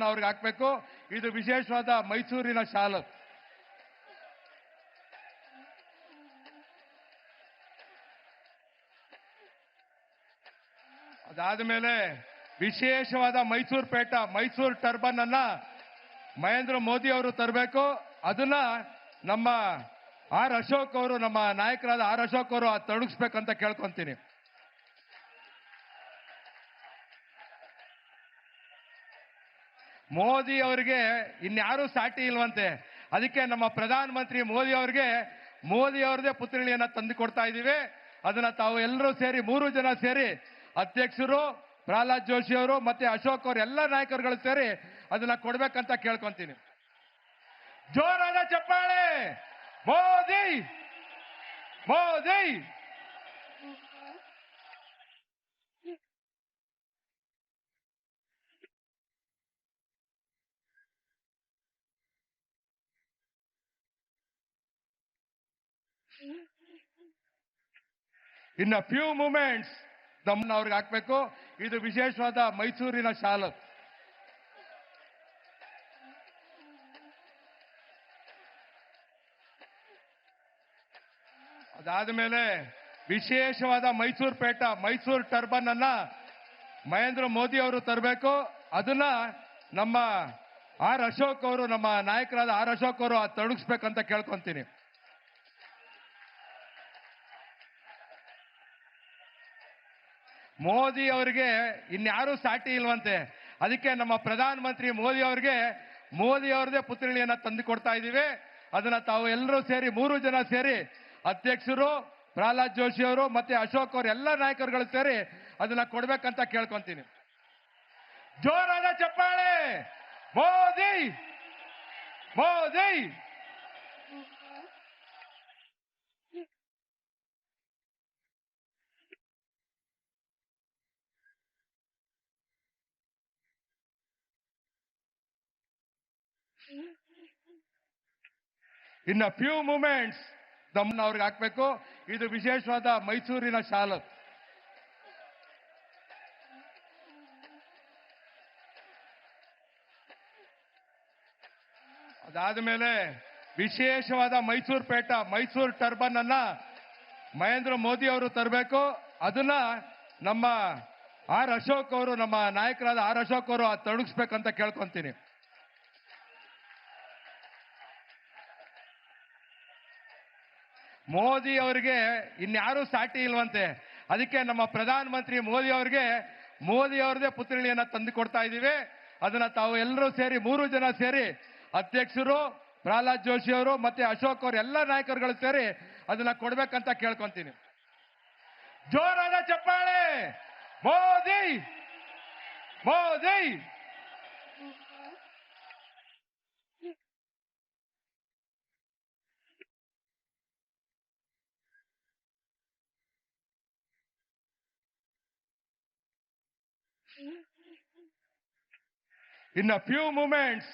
ಅವ್ರಿಗೆ ಹಾಕ್ಬೇಕು. ಇದು ವಿಶೇಷವಾದ ಮೈಸೂರಿನ ಶಾಲು. ಅದಾದ್ಮೇಲೆ ವಿಶೇಷವಾದ ಮೈಸೂರು ಟರ್ಬನ್ ಅನ್ನ ಮಹೇಂದ್ರ ಮೋದಿ ಅವರು ತರಬೇಕು. ಅದನ್ನ ನಮ್ಮ ಆರ್ ಅಶೋಕ್ ಅವರು, ನಮ್ಮ ನಾಯಕರಾದ ಆರ್ ಅಶೋಕ್ ಅವರು ತೊಡಗಿಸ್ಬೇಕಂತ ಕೇಳ್ಕೊಂತೀನಿ. ಮೋದಿ ಅವರಿಗೆ ಇನ್ಯಾರೂ ಸಾಟಿ ಇಲ್ವಂತೆ. ಅದಕ್ಕೆ ನಮ್ಮ ಪ್ರಧಾನ ಮಂತ್ರಿ ಮೋದಿ ಅವ್ರದೇ ಪುತ್ಥಳಿಯನ್ನ ತಂದು ಕೊಡ್ತಾ ಇದ್ದೀವಿ. ಅದನ್ನ ತಾವು ಎಲ್ಲರೂ ಸೇರಿ 3 ಜನ ಸೇರಿ, ಅಧ್ಯಕ್ಷರು ಪ್ರಹ್ಲಾದ್ ಜೋಶಿ ಅವರು ಮತ್ತೆ ಅಶೋಕ್ ಅವರು, ಎಲ್ಲ ನಾಯಕರುಗಳು ಸೇರಿ ಅದನ್ನ ಕೊಡ್ಬೇಕಂತ ಕೇಳ್ಕೊಂತೀನಿ. ಜೋರಾದ ಚಪ್ಪಾಳೆ. ಮೋದಿ ಮೋದಿ. ಇನ್ ಅ ಫ್ಯೂ ಮೂಮೆಂಟ್ಸ್ ದಮ್ಮನ್ ಅವ್ರಿಗೆ ಹಾಕ್ಬೇಕು. ಇದು ವಿಶೇಷವಾದ ಮೈಸೂರಿನ ಶಾಲು. ಅದಾದ್ಮೇಲೆ ವಿಶೇಷವಾದ ಮೈಸೂರು ಟರ್ಬನ್ ಅನ್ನ ಮಹೇಂದ್ರ ಮೋದಿ ಅವರು ತರಬೇಕು. ಅದನ್ನ ನಮ್ಮ ಆರ್ ಅಶೋಕ್ ಅವರು, ನಮ್ಮ ನಾಯಕರಾದ ಆರ್ ಅಶೋಕ್ ಅವರು ತೊಡಗಿಸ್ಬೇಕಂತ ಕೇಳ್ಕೊಂತೀನಿ. ಮೋದಿ ಅವರಿಗೆ ಇನ್ಯಾರೂ ಸಾಟಿ ಇಲ್ವಂತೆ. ಅದಕ್ಕೆ ನಮ್ಮ ಪ್ರಧಾನ ಮಂತ್ರಿ ಮೋದಿ ಅವ್ರದೇ ಪುತ್ಥಳಿಯನ್ನ ತಂದು ಕೊಡ್ತಾ ಇದ್ದೀವಿ. ಅದನ್ನ ತಾವು ಎಲ್ಲರೂ ಸೇರಿ 3 ಜನ ಸೇರಿ, ಅಧ್ಯಕ್ಷರು ಪ್ರಹ್ಲಾದ್ ಜೋಶಿ ಅವರು ಮತ್ತೆ ಅಶೋಕ್ ಅವರು, ಎಲ್ಲ ನಾಯಕರುಗಳು ಸೇರಿ ಅದನ್ನ ಕೊಡ್ಬೇಕಂತ ಕೇಳ್ಕೊಂತೀನಿ. ಜೋರಾದ ಚಪ್ಪಾಳೆ. ಮೋದಿ ಮೋದಿ. ಇನ್ ಅ ಫ್ಯೂ ಮೂಮೆಂಟ್ಸ್ ದಮ್ಮನ್ ಅವ್ರಿಗೆ ಹಾಕ್ಬೇಕು. ಇದು ವಿಶೇಷವಾದ ಮೈಸೂರಿನ ಶಾಲು. ಅದಾದ್ಮೇಲೆ ವಿಶೇಷವಾದ ಮೈಸೂರು ಟರ್ಬನ್ ಅನ್ನ ಮಹೇಂದ್ರ ಮೋದಿ ಅವರು ತರಬೇಕು. ಅದನ್ನ ನಮ್ಮ ಆರ್ ಅಶೋಕ್ ಅವರು, ನಮ್ಮ ನಾಯಕರಾದ ಆರ್ ಅಶೋಕ್ ಅವರು ತೊಡಗಿಸ್ಬೇಕಂತ ಕೇಳ್ಕೊಂತೀನಿ. ಮೋದಿ ಅವರಿಗೆ ಇನ್ಯಾರೂ ಸಾಟಿ ಇಲ್ವಂತೆ. ಅದಕ್ಕೆ ನಮ್ಮ ಪ್ರಧಾನ ಮಂತ್ರಿ ಮೋದಿ ಅವ್ರದೇ ಪುತ್ಥಳಿಯನ್ನ ತಂದು ಕೊಡ್ತಾ ಇದ್ದೀವಿ. ಅದನ್ನ ತಾವು ಎಲ್ಲರೂ ಸೇರಿ 3 ಜನ ಸೇರಿ, ಅಧ್ಯಕ್ಷರು ಪ್ರಹ್ಲಾದ್ ಜೋಶಿ ಅವರು ಮತ್ತೆ ಅಶೋಕ್ ಅವರು, ಎಲ್ಲ ನಾಯಕರುಗಳು ಸೇರಿ ಅದನ್ನ ಕೊಡ್ಬೇಕಂತ ಕೇಳ್ಕೊಂತೀನಿ. ಜೋರಾದ ಚಪ್ಪಾಳೆ. ಮೋದಿ ಮೋದಿ. ಇನ್ ಅ ಫ್ಯೂ ಮೂಮೆಂಟ್ಸ್